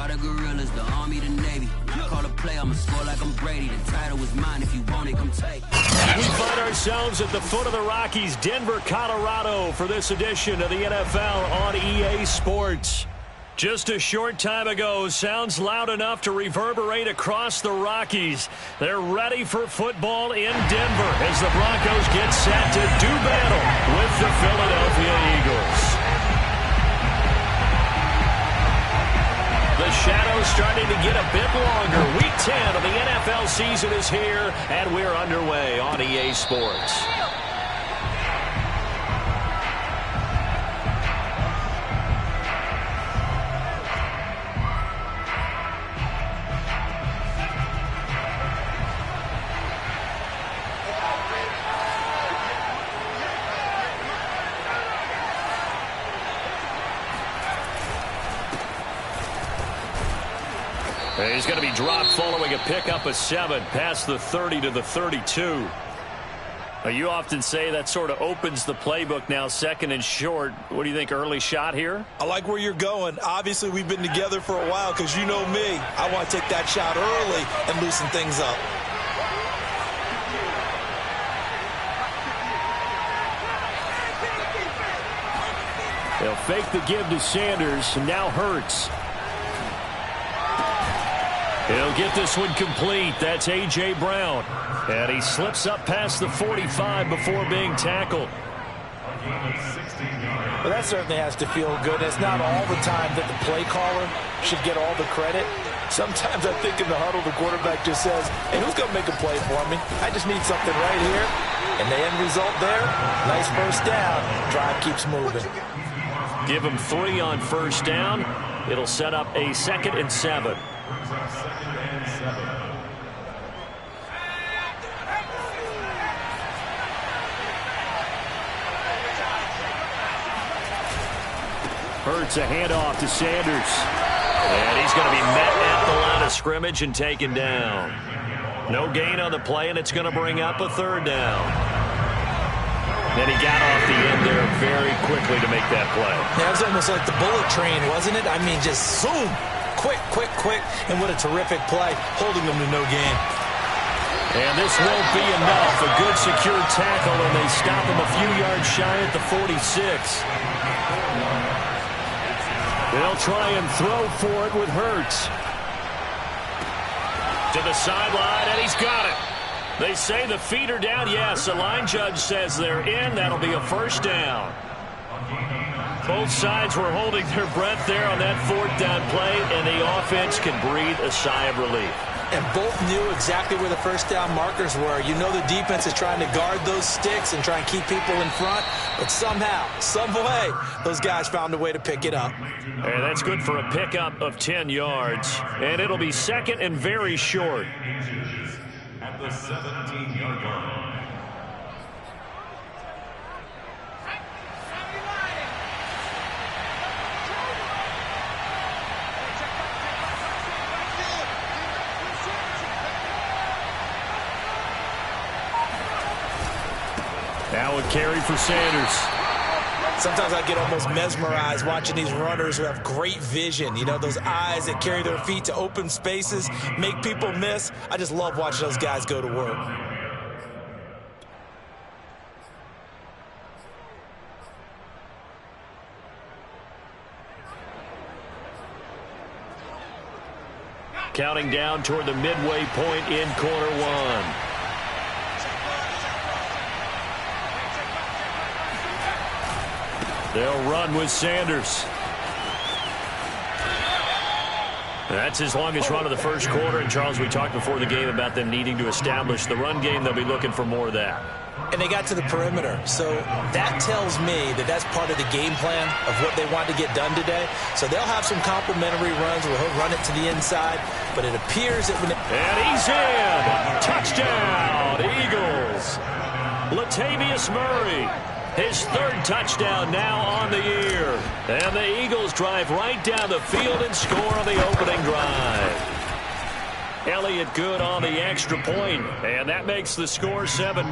are the gorillas, the Army, the Navy. When I call a play, I'ma score like I'm Brady. The title is mine. If you want it, come take. We find ourselves at the foot of the Rockies, Denver, Colorado, for this edition of the NFL on EA Sports. Just a short time ago, sounds loud enough to reverberate across the Rockies. They're ready for football in Denver as the Broncos get set to do battle with the Philadelphia Eagles. The shadow's starting to get a bit longer. Week 10 of the NFL season is here, and we're underway on EA Sports. He's going to be dropped following a pickup of 7 past the 30 to the 32. You often say that sort of opens the playbook now, second and short. What do you think, early shot here? I like where you're going. Obviously, we've been together for a while because you know me. I want to take that shot early and loosen things up. They'll fake the give to Sanders, and now Hurts. He'll get this one complete. That's A.J. Brown. And he slips up past the 45 before being tackled. Well, that certainly has to feel good. It's not all the time that the play caller should get all the credit. Sometimes I think in the huddle, the quarterback just says, hey, who's going to make a play for me? I just need something right here. And the end result there, nice first down. Drive keeps moving. Give him 3 on first down. It'll set up a 2nd and 7. Hurts a handoff to Sanders. And he's going to be met at the line of scrimmage and taken down. No gain on the play, and it's going to bring up a 3rd down. And he got off the end there very quickly to make that play. Yeah, it was almost like the bullet train, wasn't it? I mean, just zoom. Quick, quick, quick. And what a terrific play, holding them to no gain. And this won't be enough. A good secure tackle, and they stop him a few yards shy at the 46. They'll try and throw for it with Hurts. To the sideline, and he's got it. They say the feet are down. Yes, the line judge says they're in. That'll be a 1st down. Both sides were holding their breath there on that 4th down play, and the offense can breathe a sigh of relief. And both knew exactly where the 1st down markers were. You know the defense is trying to guard those sticks and try and keep people in front, but somehow, some way, those guys found a way to pick it up. And that's good for a pickup of 10 yards. And it'll be 2nd and very short. At the 17-yard line. Now a carry for Sanders. Sometimes I get almost mesmerized watching these runners who have great vision. You know, those eyes that carry their feet to open spaces, make people miss. I just love watching those guys go to work. Counting down toward the midway point in quarter 1. They'll run with Sanders. That's his longest run of the first quarter. And, Charles, we talked before the game about them needing to establish the run game. They'll be looking for more of that. And they got to the perimeter. So that tells me that that's part of the game plan of what they want to get done today. So they'll have some complimentary runs where he'll run it to the inside. But it appears that when and he's in. Touchdown, Eagles. Latavius Murray. His 3rd touchdown now on the year. And the Eagles drive right down the field and score on the opening drive. Elliott good on the extra point, and that makes the score 7-0.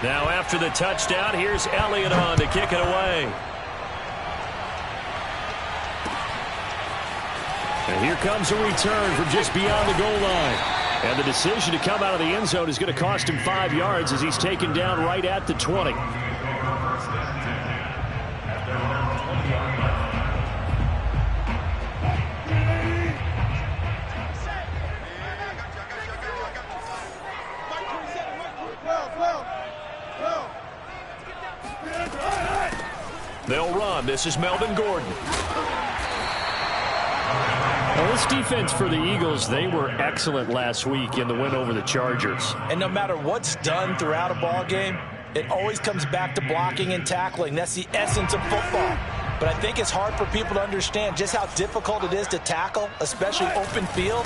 Now after the touchdown, here's Elliott on to kick it away. And here comes a return from just beyond the goal line. And the decision to come out of the end zone is going to cost him 5 yards as he's taken down right at the 20. They'll run. This is Melvin Gordon. Well, this defense for the Eagles, they were excellent last week in the win over the Chargers. And no matter what's done throughout a ball game, it always comes back to blocking and tackling. That's the essence of football. But I think it's hard for people to understand just how difficult it is to tackle, especially open field.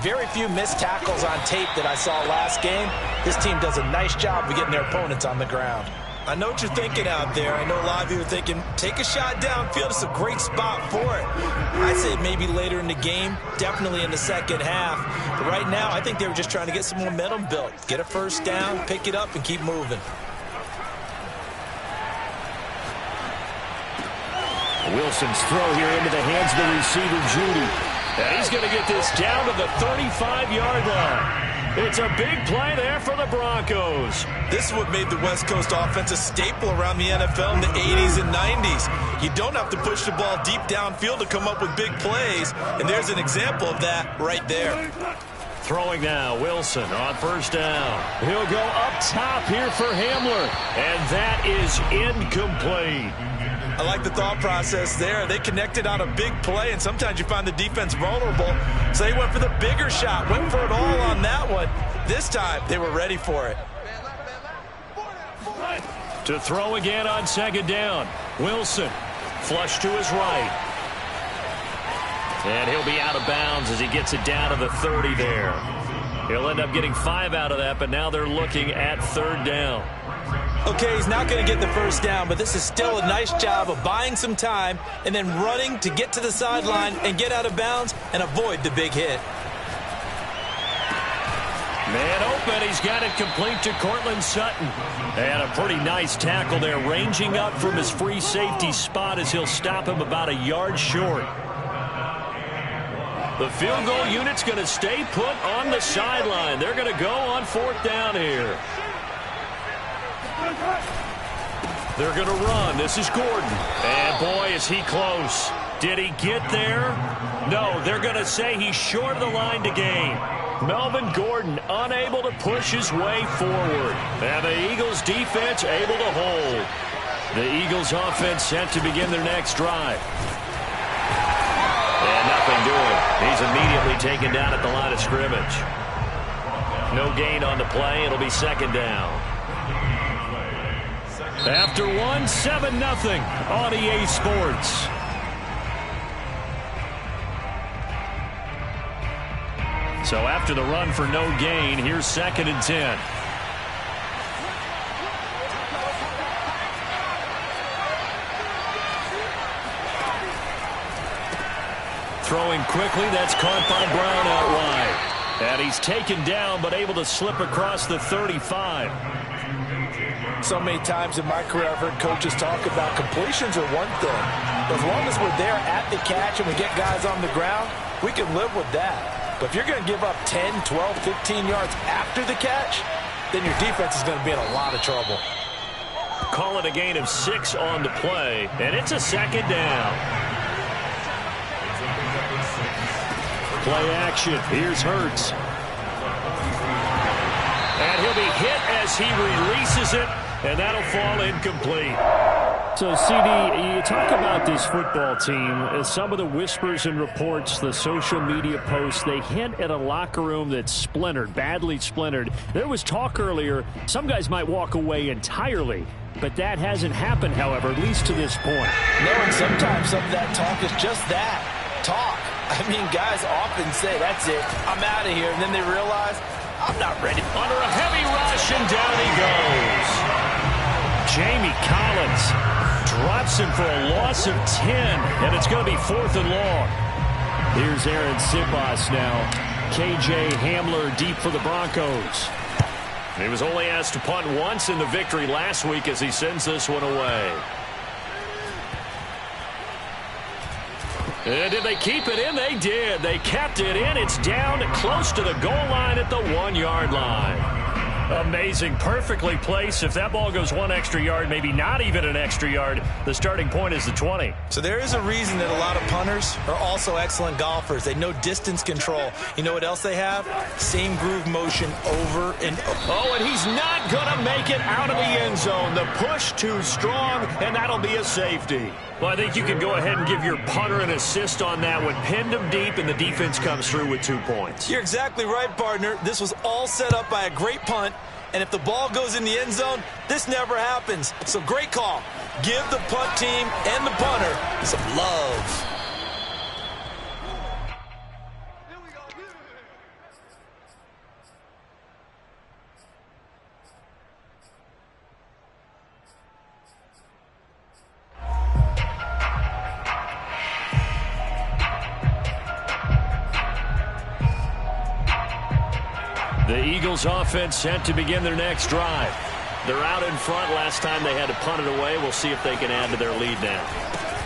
Very few missed tackles on tape that I saw last game. This team does a nice job of getting their opponents on the ground. I know what you're thinking out there. I know a lot of you are thinking, take a shot downfield. It's a great spot for it. I'd say maybe later in the game, definitely in the second half. But right now, I think they were just trying to get some momentum built. Get a first down, pick it up, and keep moving. Wilson's throw here into the hands of the receiver, Judy. And he's going to get this down to the 35-yard line. It's a big play there for the Broncos. This is what made the West Coast offense a staple around the NFL in the 80s and 90s. You don't have to push the ball deep downfield to come up with big plays, and there's an example of that right there. Throwing now, Wilson on first down. He'll go up top here for Hamler, and that is incomplete. I like the thought process there. They connected on a big play, and sometimes you find the defense vulnerable. So they went for the bigger shot, went for it all on that one. This time, they were ready for it. To throw again on second down. Wilson, flush to his right. And he'll be out of bounds as he gets it down to the 30 there. He'll end up getting 5 out of that, but now they're looking at third down. Okay, he's not going to get the first down, but this is still a nice job of buying some time and then running to get to the sideline and get out of bounds and avoid the big hit. Man open, he's got it complete to Cortland Sutton. And a pretty nice tackle there, ranging up from his free safety spot as he'll stop him about a yard short. The field goal unit's going to stay put on the sideline. They're going to go on fourth down here. They're going to run. This is Gordon. And boy, is he close. Did he get there? No, they're going to say he's short of the line to gain. Melvin Gordon unable to push his way forward. And the Eagles defense able to hold. The Eagles offense set to begin their next drive. And nothing doing. He's immediately taken down at the line of scrimmage. No gain on the play. It'll be second down. After 7-0 on EA Sports. So after the run for no gain, here's 2nd and 10. Throwing quickly, that's caught by Brown out wide. And he's taken down, but able to slip across the 35. So many times in my career, I've heard coaches talk about completions are one thing. As long as we're there at the catch and we get guys on the ground, we can live with that. But if you're going to give up 10, 12, 15 yards after the catch, then your defense is going to be in a lot of trouble. Call it a gain of 6 on the play, and it's a second down. Play action. Here's Hurts. And he'll be hit as he releases it, and that'll fall incomplete. So, CD, you talk about this football team, some of the whispers and reports, the social media posts, they hint at a locker room that's splintered, badly splintered. There was talk earlier, some guys might walk away entirely, but that hasn't happened, however, at least to this point. No, and sometimes some of that talk is just that, talk. I mean, guys often say, that's it, I'm out of here, and then they realize, I'm not ready. Under a heavy rush, and down he goes. Jamie Collins drops him for a loss of 10, and it's going to be 4th and long. Here's Aaron Sibas now. KJ Hamler deep for the Broncos. He was only asked to punt once in the victory last week as he sends this one away. And did they keep it in? They did. They kept it in. It's down close to the goal line at the 1-yard line. Amazing. Perfectly placed. If that ball goes one extra yard, maybe not even an extra yard, the starting point is the 20. So there is a reason that a lot of punters are also excellent golfers. They know distance control. You know what else they have? Same groove motion over and over. Oh, and he's not going to make it out of the end zone. The push too strong, and that'll be a safety. Well, I think you can go ahead and give your punter an assist on that one. Pinned him deep, and the defense comes through with 2 points. You're exactly right, partner. This was all set up by a great punt, and if the ball goes in the end zone, this never happens. So great call. Give the punt team and the punter some love. The Eagles offense set to begin their next drive. They're out in front. Last time they had to punt it away. We'll see if they can add to their lead now.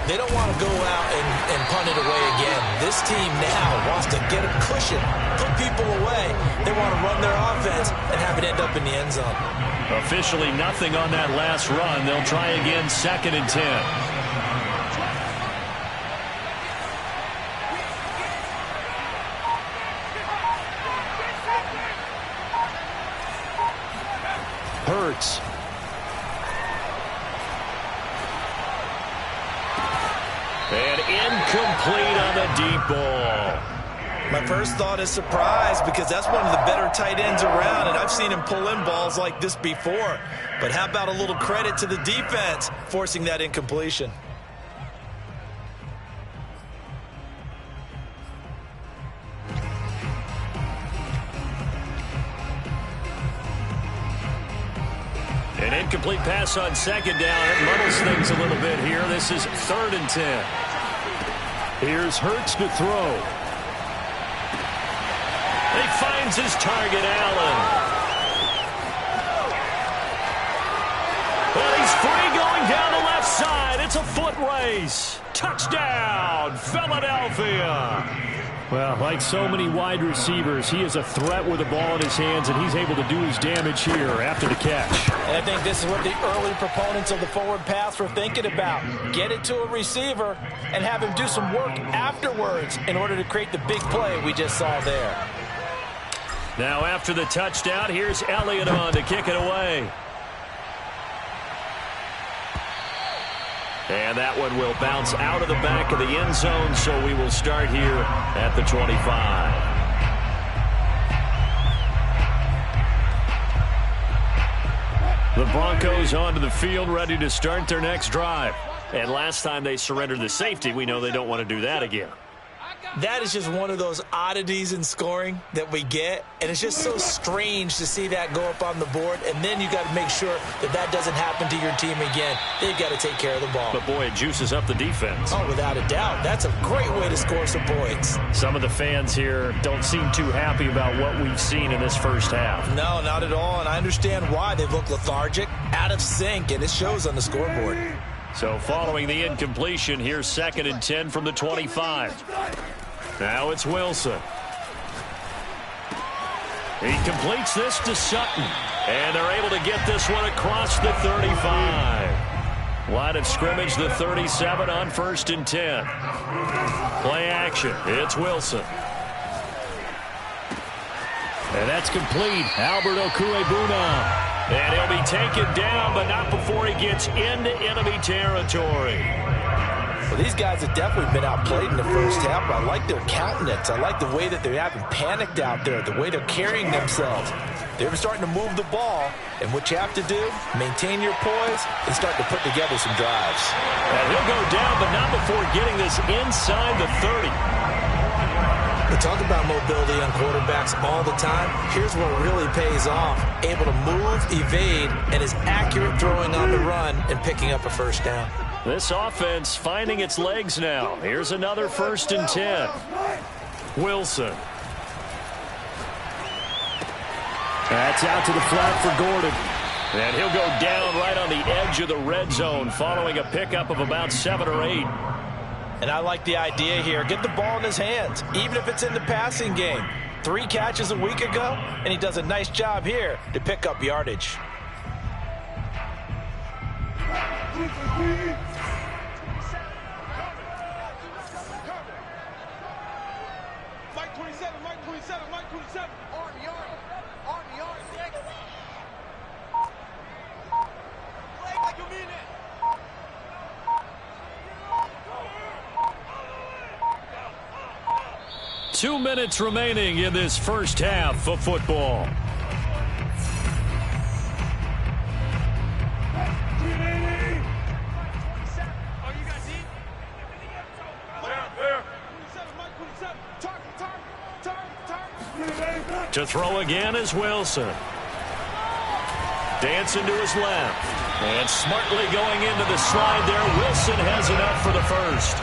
They don't want to go out and punt it away again. This team now wants to get a cushion, put people away. They want to run their offense and have it end up in the end zone. Officially nothing on that last run. They'll try again, 2nd and 10. Hurts. And incomplete on the deep ball. My first thought is surprise because that's one of the better tight ends around, and I've seen him pull in balls like this before. But how about a little credit to the defense forcing that incompletion? An incomplete pass on 2nd down. It muddles things a little bit here. This is 3rd and 10. Here's Hurts to throw. He finds his target, Allen. Well, he's free going down the left side. It's a foot race. Touchdown, Philadelphia. Well, like so many wide receivers, he is a threat with the ball in his hands, and he's able to do his damage here after the catch. And I think this is what the early proponents of the forward pass were thinking about. Get it to a receiver and have him do some work afterwards in order to create the big play we just saw there. Now after the touchdown, here's Elliott on to kick it away. And that one will bounce out of the back of the end zone, so we will start here at the 25. The Broncos onto the field, ready to start their next drive. And last time they surrendered the safety, we know they don't want to do that again. That is just one of those oddities in scoring that we get, and it's just so strange to see that go up on the board, and then you got to make sure that that doesn't happen to your team again. They've got to take care of the ball. But, boy, it juices up the defense. Oh, without a doubt. That's a great way to score some points. Some of the fans here don't seem too happy about what we've seen in this first half. No, not at all, and I understand why. They look lethargic, out of sync, and it shows on the scoreboard. So following the incompletion, here's 2nd and 10 from the 25. Now it's Wilson. He completes this to Sutton. And they're able to get this one across the 35. Line of scrimmage, the 37 on 1st and 10. Play action. It's Wilson. And that's complete. Albert Okuebuna. And he'll be taken down, but not before he gets into enemy territory. Well, these guys have definitely been outplayed in the first half, but I like their countenance. I like the way that they haven't panicked out there, the way they're carrying themselves. They're starting to move the ball, and what you have to do, maintain your poise and start to put together some drives. And he'll go down, but not before getting this inside the 30. We talk about mobility on quarterbacks all the time. Here's what really pays off. Able to move, evade, and is accurate throwing on the run and picking up a first down. This offense finding its legs now. Here's another 1st and 10. Wilson. That's out to the flat for Gordon. And he'll go down right on the edge of the red zone following a pickup of about 7 or 8. And I like the idea here. Get the ball in his hands, even if it's in the passing game. 3 catches a week ago, and he does a nice job here to pick up yardage. Mike 27, Mike 27, Mike 27. Army, Army, Army. Play like you mean it. 2 minutes remaining in this first half of football. To throw again is Wilson. Dancing to his left. And smartly going into the slide there. Wilson has enough for the first.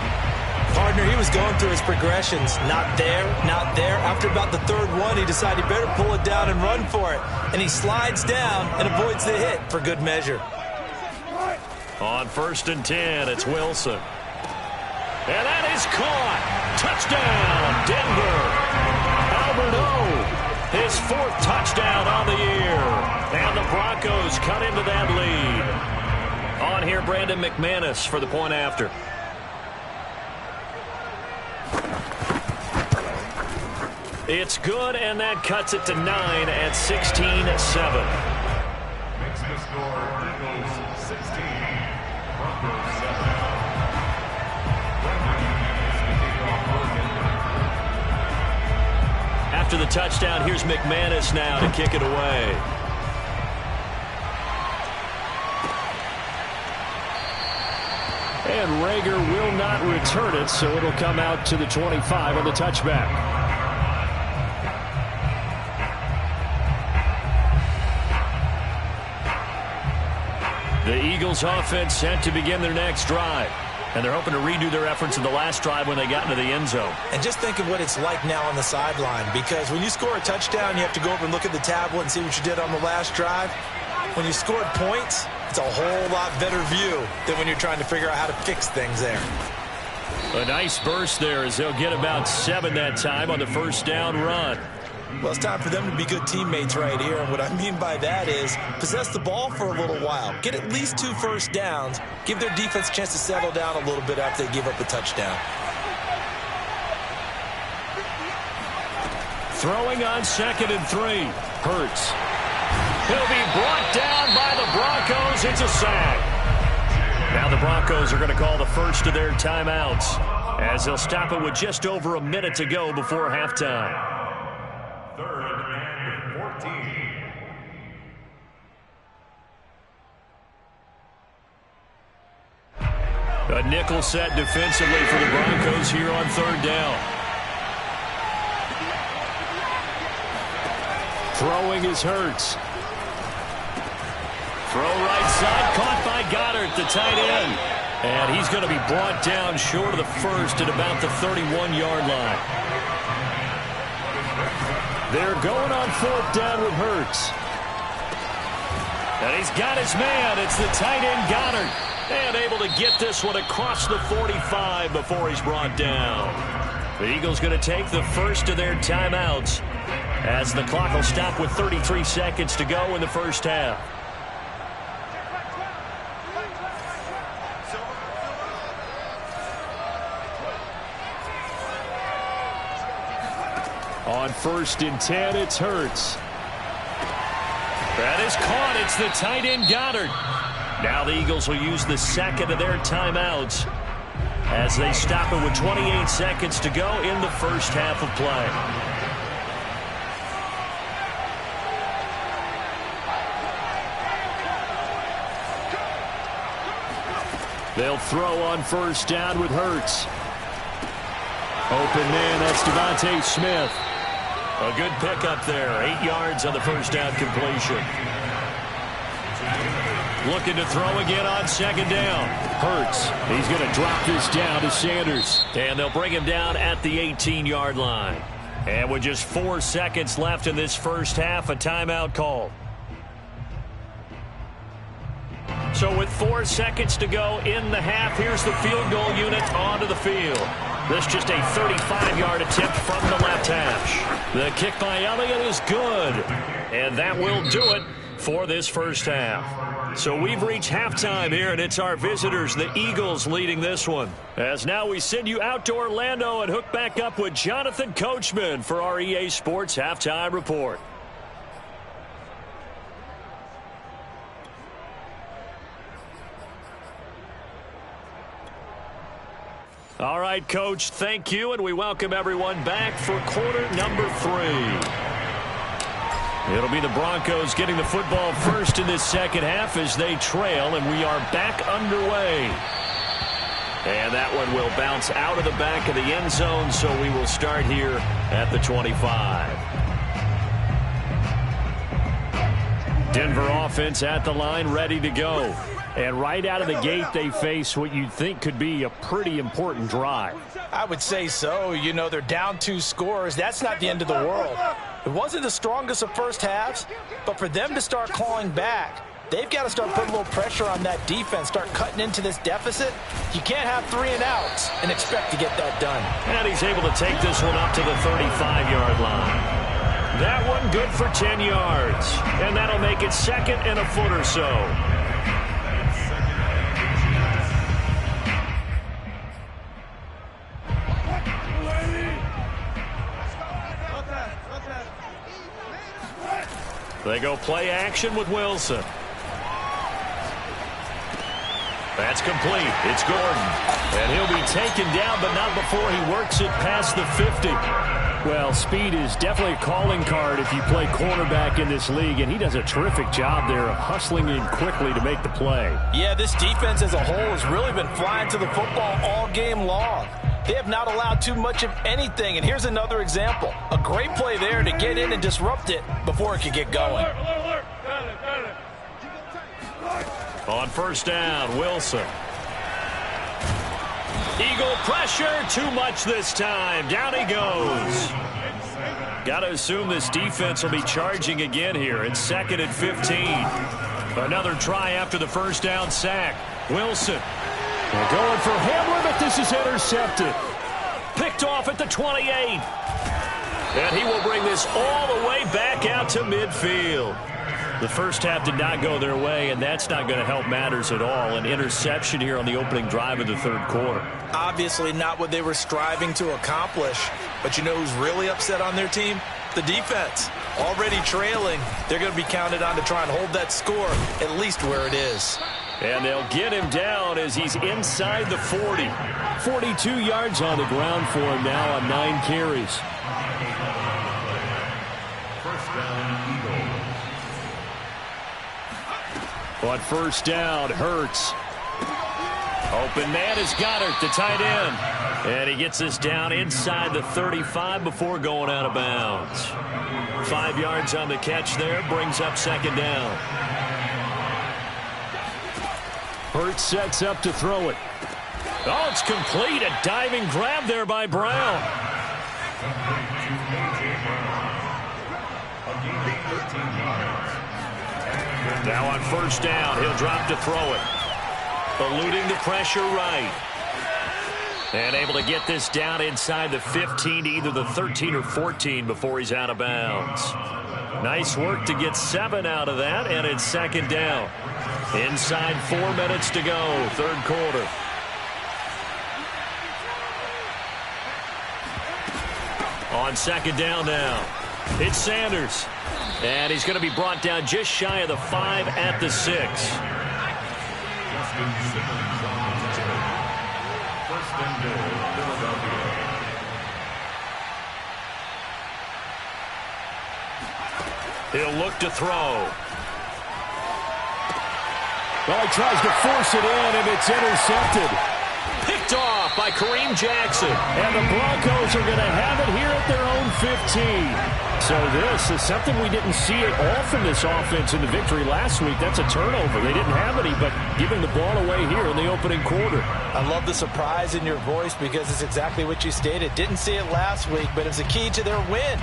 Partner, he was going through his progressions. Not there, not there. After about the 3rd one, he decided he better pull it down and run for it. And he slides down and avoids the hit for good measure. On 1st and 10, it's Wilson. And that is caught. Touchdown, Denver. Albert O, his 4th touchdown on the year. And the Broncos cut into that lead. On here, Brandon McManus for the point after. It's good, and that cuts it to 9 at 16-7. Makes the score Eagles 16, Broncos 7. After the touchdown, here's McManus now to kick it away. And Rager will not return it, so it'll come out to the 25 on the touchback. The Eagles offense set to begin their next drive. And they're hoping to redo their efforts in the last drive when they got into the end zone. And just think of what it's like now on the sideline, because when you score a touchdown, you have to go over and look at the tablet and see what you did on the last drive. When you scored points, it's a whole lot better view than when you're trying to figure out how to fix things there. A nice burst there as they'll get about 7 that time on the first down run. Well, it's time for them to be good teammates right here. And what I mean by that is possess the ball for a little while. Get at least 2 first downs. Give their defense a chance to settle down a little bit after they give up a touchdown. Throwing on 2nd and 3. Hurts. He'll be brought down by the Broncos. It's a sack. Now the Broncos are going to call the first of their timeouts as they'll stop it with just over a minute to go before halftime. 3rd and 14. A nickel set defensively for the Broncos here on 3rd down. Throwing is Hurts. Throw right side, caught by Goddard, the tight end. And he's going to be brought down short of the first at about the 31-yard line. They're going on 4th down with Hurts. And he's got his man. It's the tight end Goddard. And able to get this one across the 45 before he's brought down. The Eagles going to take the first of their timeouts as the clock will stop with 33 seconds to go in the first half. On 1st and 10, it's Hurts. That is caught. It's the tight end Goddard. Now the Eagles will use the second of their timeouts as they stop it with 28 seconds to go in the first half of play. They'll throw on 1st down with Hurts. Open man, that's Devontae Smith. A good pickup there. 8 yards on the first down completion. Looking to throw again on 2nd down. Hurts. He's going to drop this down to Sanders. And they'll bring him down at the 18-yard line. And with just 4 seconds left in this first half, a timeout call. So with 4 seconds to go in the half, here's the field goal unit onto the field. This just a 35-yard attempt from the left hash. The kick by Elliott is good. And that will do it for this first half. So we've reached halftime here, and it's our visitors, the Eagles, leading this one. As now we send you out to Orlando and hook back up with Jonathan Coachman for our EA Sports Halftime Report. All right, Coach, thank you, and we welcome everyone back for quarter number 3. It'll be the Broncos getting the football first in this second half as they trail, and we are back underway. And that one will bounce out of the back of the end zone, so we will start here at the 25. Denver offense at the line, ready to go. And right out of the gate, they face what you'd think could be a pretty important drive. I would say so. You know, they're down 2 scores. That's not the end of the world. It wasn't the strongest of first halves, but for them to start clawing back, they've got to start putting a little pressure on that defense, start cutting into this deficit. You can't have 3 and outs and expect to get that done. And he's able to take this one up to the 35-yard line. That one good for 10 yards. And that'll make it second and a foot or so. They go play action with Wilson. That's complete. It's Gordon. And he'll be taken down, but not before he works it past the 50. Well, speed is definitely a calling card if you play cornerback in this league, and he does a terrific job there of hustling in quickly to make the play. Yeah, this defense as a whole has really been flying to the football all game long. They have not allowed too much of anything, and here's another example. A great play there to get in and disrupt it before it could get going. On first down, Wilson. Eagle pressure, too much this time. Down he goes. Got to assume this defense will be charging again here. It's 2nd and 15. Another try after the first down sack. Wilson. They're going for Hamler, but this is intercepted. Picked off at the 28. And he will bring this all the way back out to midfield. The first half did not go their way, and that's not going to help matters at all. An interception here on the opening drive of the third quarter. Obviously not what they were striving to accomplish. But you know who's really upset on their team? The defense. Already trailing. They're going to be counted on to try and hold that score at least where it is. And they'll get him down as he's inside the 40. 42 yards on the ground for him now on 9 carries. First down, Eagles. On first down, Hurts. Open man is Goddard, the tight end. And he gets this down inside the 35 before going out of bounds. 5 yards on the catch there, brings up second down. Hurts sets up to throw it. Oh, it's complete. A diving grab there by Brown. Now on first down, he'll drop to throw it. Eluding the pressure right. And able to get this down inside the 15 to either the 13 or 14 before he's out of bounds. Nice work to get 7 out of that, and it's second down. Inside 4 minutes to go, third quarter. On second down now, it's Sanders. And he's going to be brought down just shy of the 5 at the 6. He'll look to throw. Well, he tries to force it in, and it's intercepted. Picked off by Kareem Jackson. And the Broncos are going to have it here at their own 15. So this is something we didn't see at all from this offense in the victory last week. That's a turnover. They didn't have any, but giving the ball away here in the opening quarter. I love the surprise in your voice because it's exactly what you stated. Didn't see it last week, but it's a key to their win.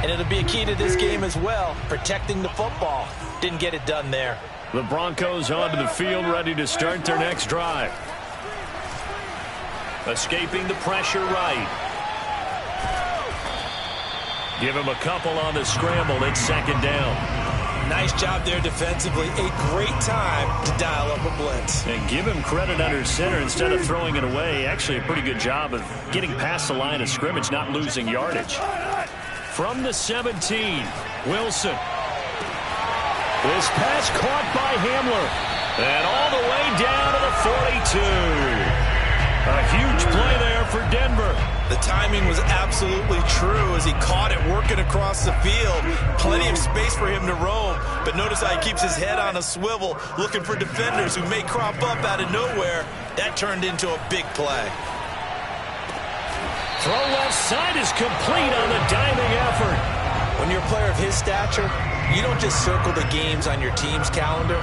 And it'll be a key to this game as well, protecting the football. Didn't get it done there. The Broncos onto the field, ready to start their next drive. Escaping the pressure right. Give him a couple on the scramble. It's second down. Nice job there defensively. A great time to dial up a blitz. And give him credit under center instead of throwing it away. Actually, a pretty good job of getting past the line of scrimmage, not losing yardage. From the 17, Wilson. This pass caught by Hamler. And all the way down to the 42. A huge play there for Denver. The timing was absolutely true as he caught it working across the field. Plenty of space for him to roam. But notice how he keeps his head on a swivel looking for defenders who may crop up out of nowhere. That turned into a big play. Throw left side is complete on the diving effort. When you're a player of his stature, you don't just circle the games on your team's calendar.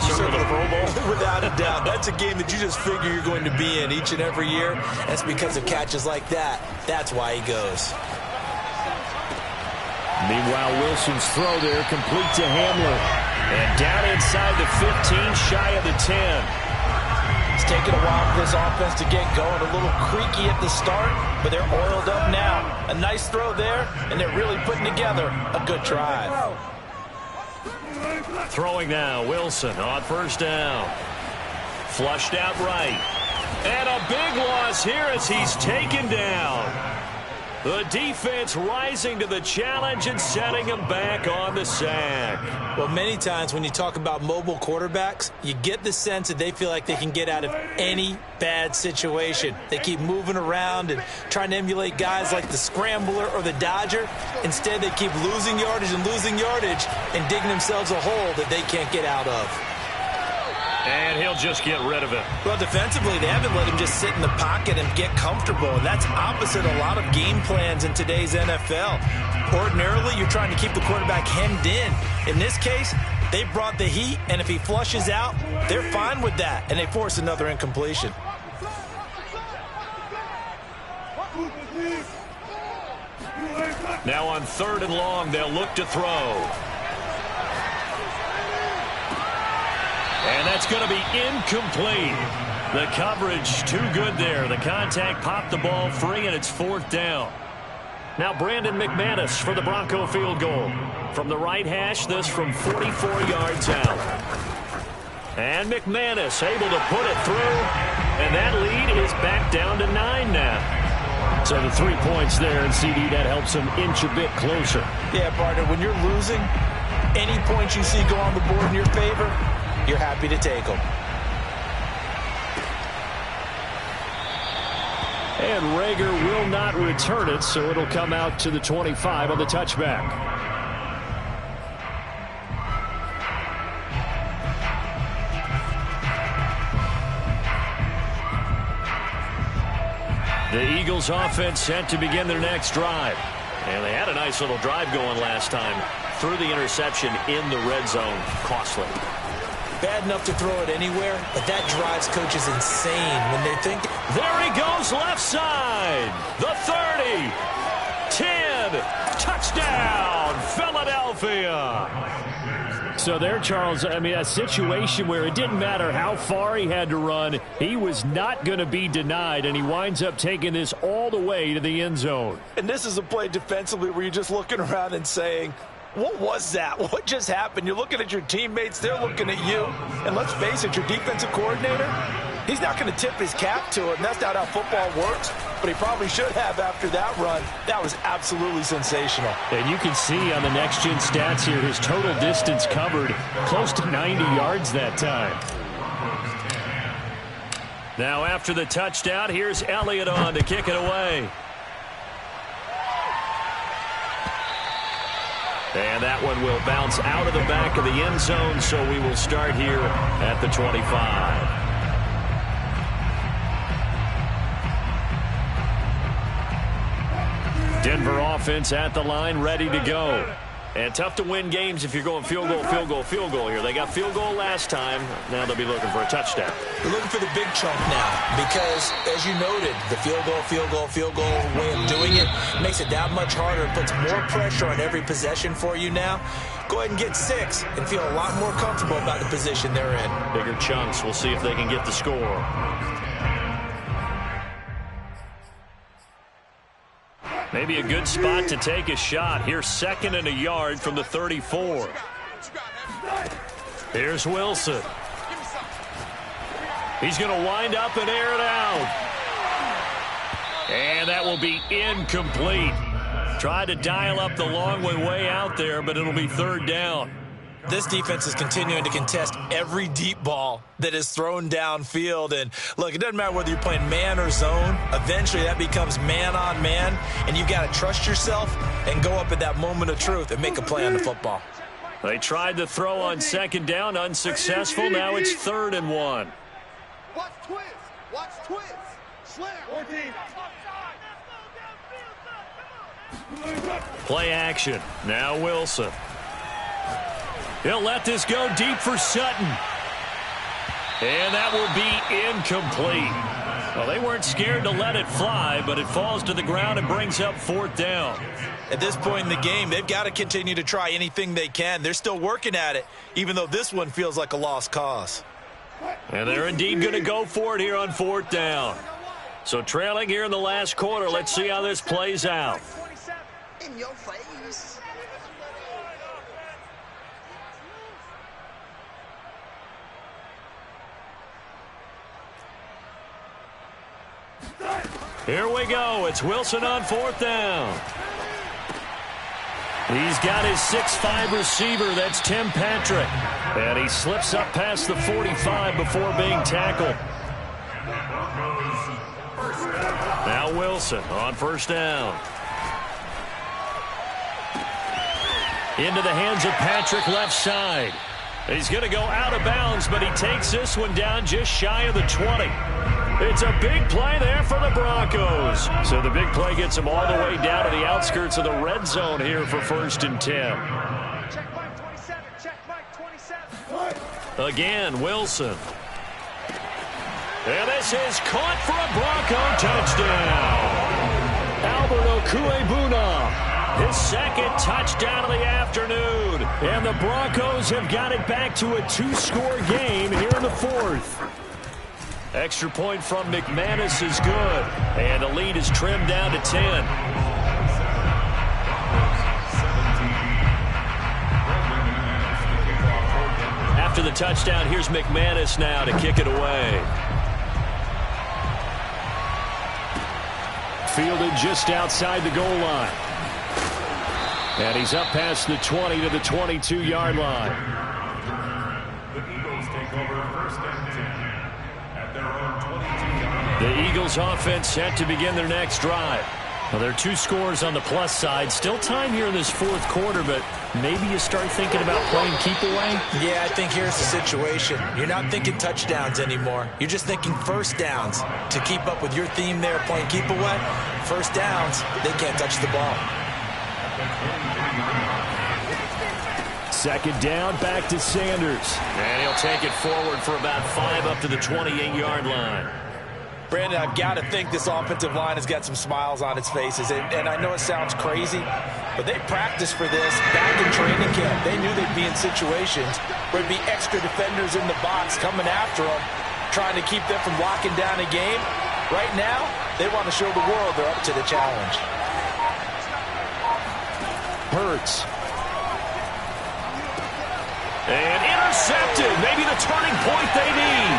You circle the Pro Bowl. Without a doubt. That's a game that you just figure you're going to be in each and every year. That's because of catches like that. That's why he goes. Meanwhile, Wilson's throw there complete to Hamler. And down inside the 15, shy of the 10. It's taken a while for this offense to get going. A little creaky at the start, but they're oiled up now. A nice throw there, and they're really putting together a good drive. Throwing now, Wilson on first down. Flushed out right. And a big loss here as he's taken down. The defense rising to the challenge and setting him back on the sack. Well, many times when you talk about mobile quarterbacks, you get the sense that they feel like they can get out of any bad situation. They keep moving around and trying to emulate guys like the Scrambler or the Dodger. Instead, they keep losing yardage and digging themselves a hole that they can't get out of. And he'll just get rid of it. Well, defensively, they haven't let him just sit in the pocket and get comfortable. And that's opposite a lot of game plans in today's NFL. Ordinarily, you're trying to keep the quarterback hemmed in. In this case, they brought the heat, and if he flushes out, they're fine with that, and they force another incompletion. Now on 3rd and long, they'll look to throw. And that's going to be incomplete. The coverage too good there. The contact popped the ball free, and it's 4th down. Now Brandon McManus for the Bronco field goal. From the right hash, this from 44 yards out. And McManus able to put it through. And that lead is back down to 9 now. So the 3 points there, and CD, that helps him inch a bit closer. Yeah, partner, when you're losing, any points you see go on the board in your favor, you're happy to take them. And Rager will not return it, so it'll come out to the 25 on the touchback. The Eagles offense set to begin their next drive. And they had a nice little drive going last time. Threw the interception in the red zone. Costly. Bad enough to throw it anywhere, but that drives coaches insane when they think. There he goes, left side. The 30. 10. Touchdown, Philadelphia. So there, Charles, I mean, a situation where it didn't matter how far he had to run. He was not going to be denied, and he winds up taking this all the way to the end zone. And this is a play defensively where you're just looking around and saying, what was that? What just happened? You're looking at your teammates. They're looking at you. And let's face it, your defensive coordinator, he's not going to tip his cap to it. And that's not how football works. But he probably should have after that run. That was absolutely sensational. And you can see on the next-gen stats here, his total distance covered close to 90 yards that time. Now after the touchdown, here's Elliott on to kick it away. And that one will bounce out of the back of the end zone, so we will start here at the 25. Denver offense at the line, ready to go. And tough to win games if you're going field goal, field goal, field goal here. They got field goal last time. Now they'll be looking for a touchdown. They're looking for the big chunk now because, as you noted, the field goal, field goal, field goal way of doing it makes it that much harder and puts more pressure on every possession for you now. Go ahead and get 6 and feel a lot more comfortable about the position they're in. Bigger chunks. We'll see if they can get the score. Maybe a good spot to take a shot. Here's 2nd and a yard from the 34. Here's Wilson. He's going to wind up and air it out. And that will be incomplete. Tried to dial up the long way out there, but it'll be 3rd down. This defense is continuing to contest every deep ball that is thrown downfield. And, look, it doesn't matter whether you're playing man or zone. Eventually that becomes man-on-man, and you've got to trust yourself and go up at that moment of truth and make a play on the football. They tried to throw on 2nd down, unsuccessful. Now it's 3rd and 1. Watch twist. Watch twist. Slam. 14. Play action. Now Wilson. He'll let this go deep for Sutton. And that will be incomplete. Well, they weren't scared to let it fly, but it falls to the ground and brings up 4th down. At this point in the game, they've got to continue to try anything they can. They're still working at it, even though this one feels like a lost cause. And they're indeed going to go for it here on 4th down. So trailing here in the last quarter, let's see how this plays out. In your face. Here we go. It's Wilson on 4th down. He's got his 6'5" receiver. That's Tim Patrick. And he slips up past the 45 before being tackled. Now Wilson on 1st down. Into the hands of Patrick left side. He's going to go out of bounds, but he takes this one down just shy of the 20. It's a big play there for the Broncos. So the big play gets them all the way down to the outskirts of the red zone here for 1st and 10. Check Mike 27. Check Mike 27. Again, Wilson. And this is caught for a Bronco touchdown. Albert Okuebuna. His 2nd touchdown of the afternoon. And the Broncos have got it back to a 2-score game here in the 4th. Extra point from McManus is good. And the lead is trimmed down to 10. After the touchdown, here's McManus now to kick it away. Fielded just outside the goal line. And he's up past the 20 to the 22-yard line. The Eagles take over 1st and 10 at their own 22-yard line. The Eagles offense set to begin their next drive. Well, there are 2 scores on the plus side. Still time here in this 4th quarter, but maybe you start thinking about playing keep away? Yeah, I think here's the situation. You're not thinking touchdowns anymore. You're just thinking 1st downs. To keep up with your theme there, playing keep away, 1st downs, they can't touch the ball. 2nd down, back to Sanders. And he'll take it forward for about 5 up to the 28-yard line. Brandon, I've got to think this offensive line has got some smiles on its faces. And I know it sounds crazy, but they practiced for this back in training camp. They knew they'd be in situations where there'd be extra defenders in the box coming after them, trying to keep them from locking down a game. Right now, they want to show the world they're up to the challenge. Hurts. And intercepted. Maybe the turning point they need.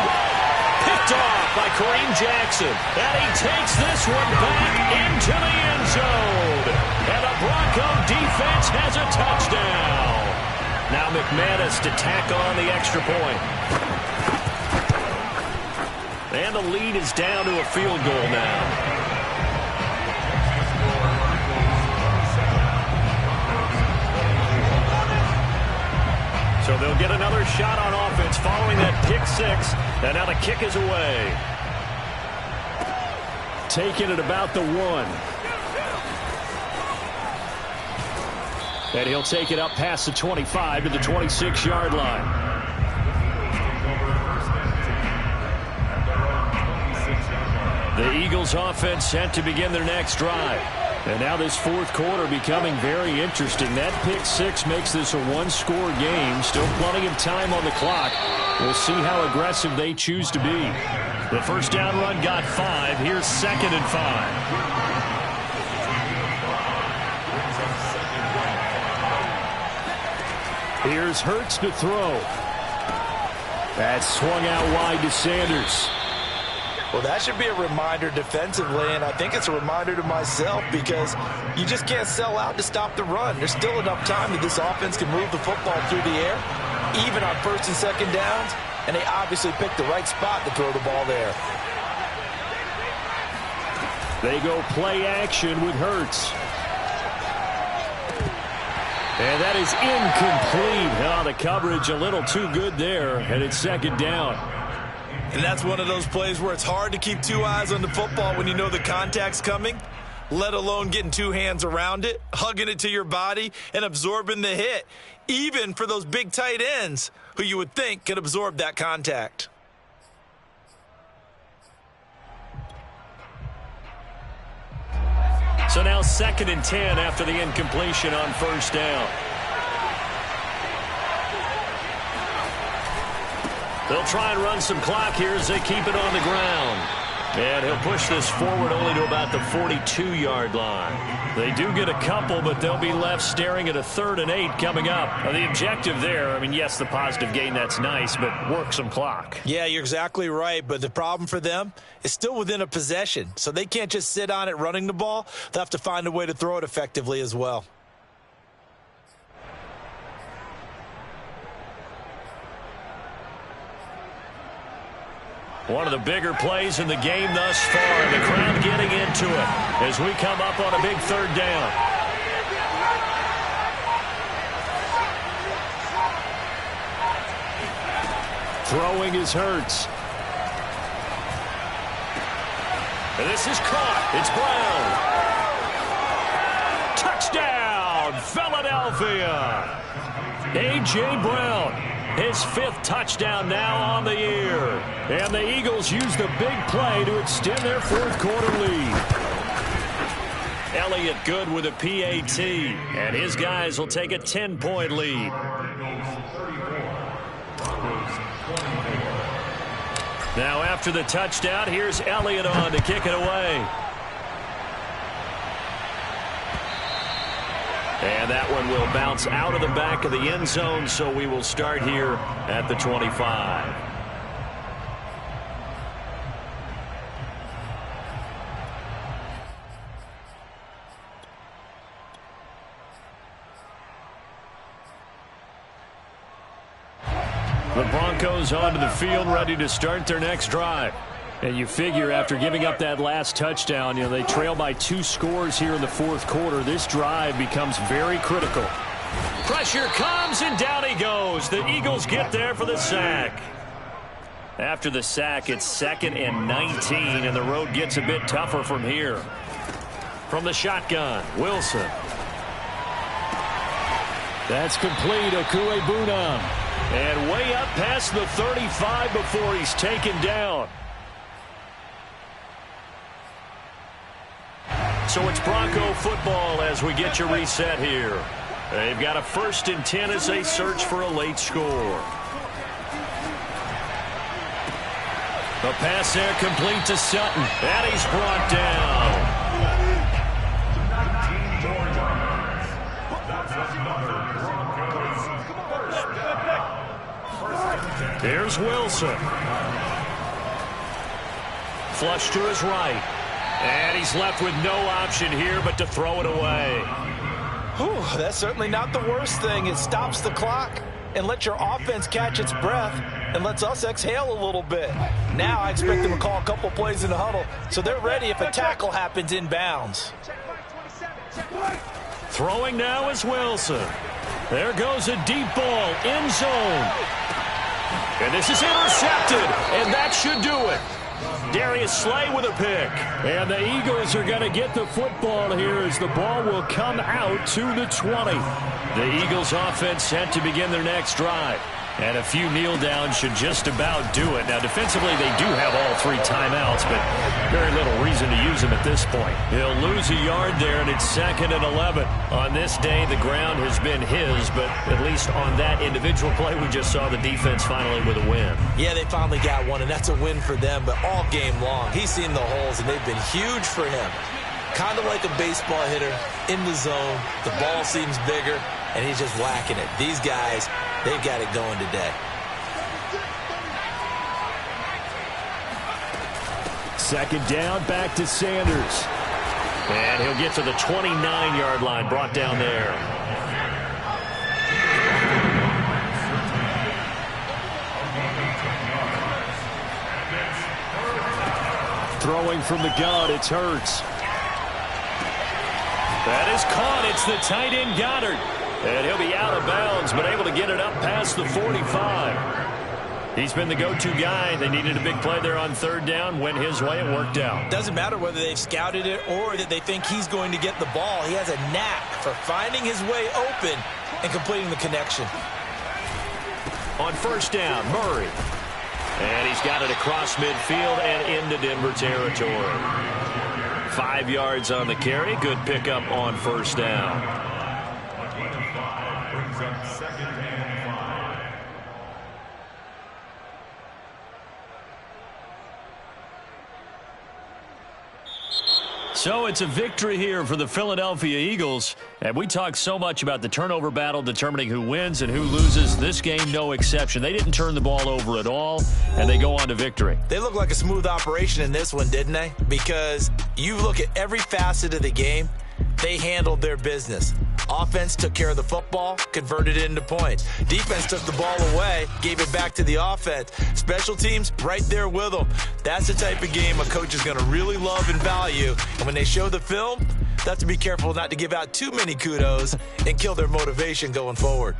Picked off by Kareem Jackson. And he takes this one back into the end zone. And the Bronco defense has a touchdown. Now McManus to tack on the extra point. And the lead is down to a field goal now. So they'll get another shot on offense following that pick 6. And now the kick is away. Taken at about the 1. And he'll take it up past the 25 to the 26-yard line. The Eagles offense set to begin their next drive. And now this fourth quarter becoming very interesting. That pick six makes this a one-score game. Still plenty of time on the clock. We'll see how aggressive they choose to be. The first down run got 5. Here's 2nd and 5. Here's Hurts to throw. That's swung out wide to Sanders. Well, that should be a reminder defensively, and I think it's a reminder to myself because you just can't sell out to stop the run. There's still enough time that this offense can move the football through the air, even on first and second downs, and they obviously picked the right spot to throw the ball there. They go play action with Hurts. And that is incomplete. Oh, the coverage a little too good there, and it's 2nd down. And that's one of those plays where it's hard to keep 2 eyes on the football when you know the contact's coming, let alone getting 2 hands around it, hugging it to your body, and absorbing the hit, even for those big tight ends who you would think could absorb that contact. So now 2nd and 10 after the incompletion on first down. They'll try and run some clock here as they keep it on the ground. And he'll push this forward only to about the 42-yard line. They do get a couple, but they'll be left staring at a 3rd and 8 coming up. The objective there, I mean, yes, the positive gain, that's nice, but work some clock. Yeah, you're exactly right, but the problem for them is still within a possession. So they can't just sit on it running the ball. They'll have to find a way to throw it effectively as well. One of the bigger plays in the game thus far. The crowd getting into it as we come up on a big 3rd down. Throwing is Hurts. And this is caught. It's Brown. Touchdown, Philadelphia. A.J. Brown. His 5th touchdown now on the year. And the Eagles use the big play to extend their 4th quarter lead. Elliott good with a PAT. And his guys will take a 10-point lead. Now after the touchdown, here's Elliott on to kick it away. And that one will bounce out of the back of the end zone, so we will start here at the 25. The Broncos onto the field, ready to start their next drive. And you figure after giving up that last touchdown, they trail by 2 scores here in the 4th quarter. This drive becomes very critical. Pressure comes, and down he goes. The Eagles get there for the sack. After the sack, it's 2nd and 19, and the road gets a bit tougher from here. From the shotgun, Wilson. That's complete, Okuebunam. And way up past the 35 before he's taken down. So it's Bronco football as we get you reset here. They've got a 1st and 10 as they search for a late score. The pass there complete to Sutton. And he's brought down. Here's Wilson. Flush to his right. And he's left with no option here but to throw it away. Whew, that's certainly not the worst thing. It stops the clock and lets your offense catch its breath and lets us exhale a little bit. Now I expect them to call a couple plays in the huddle so they're ready if a tackle happens inbounds. Throwing now is Wilson. There goes a deep ball, end zone. And this is intercepted, and that should do it. Darius Slay with a pick. And the Eagles are going to get the football here as the ball will come out to the 20. The Eagles offense set to begin their next drive. And a few kneel downs should just about do it. Now, defensively, they do have all 3 timeouts, but very little reason to use them at this point. He'll lose a yard there, and it's 2nd and 11. On this day, the ground has been his, but at least on that individual play, we just saw the defense finally with a win. Yeah, they finally got one, and that's a win for them, but all game long, he's seen the holes, and they've been huge for him. Kind of like a baseball hitter in the zone. The ball seems bigger, and he's just whacking it. These guys, they've got it going today. Second down, back to Sanders. And he'll get to the 29-yard line, brought down there. Throwing from the gun, it's Hurts. That is caught. It's the tight end Goddard. And he'll be out of bounds, but able to get it up past the 45. He's been the go-to guy. They needed a big play there on 3rd down. Went his way. It worked out. Doesn't matter whether they've scouted it or that they think he's going to get the ball. He has a knack for finding his way open and completing the connection. On 1st down, Murray. And he's got it across midfield and into Denver territory. 5 yards on the carry. Good pickup on 1st down. Brings up 2nd and 5. So it's a victory here for the Philadelphia Eagles. And we talk so much about the turnover battle determining who wins and who loses. This game, no exception. They didn't turn the ball over at all, and they go on to victory. They look like a smooth operation in this one, didn't they? Because you look at every facet of the game, they handled their business. Offense took care of the football, converted it into points. Defense took the ball away, gave it back to the offense. Special teams, right there with them. That's the type of game a coach is going to really love and value. And when they show the film, they have to be careful not to give out too many kudos and kill their motivation going forward.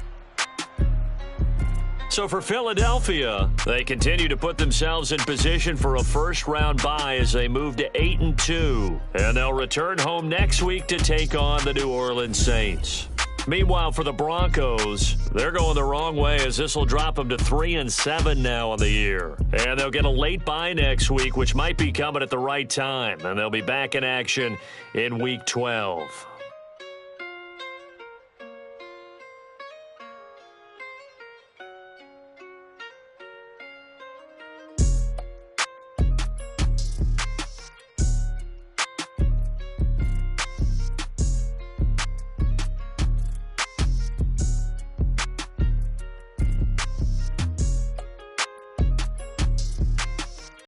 So for Philadelphia, they continue to put themselves in position for a first-round bye as they move to 8-2. And they'll return home next week to take on the New Orleans Saints. Meanwhile, for the Broncos, they're going the wrong way as this will drop them to 3-7 now on the year. And they'll get a late bye next week, which might be coming at the right time. And they'll be back in action in Week 12.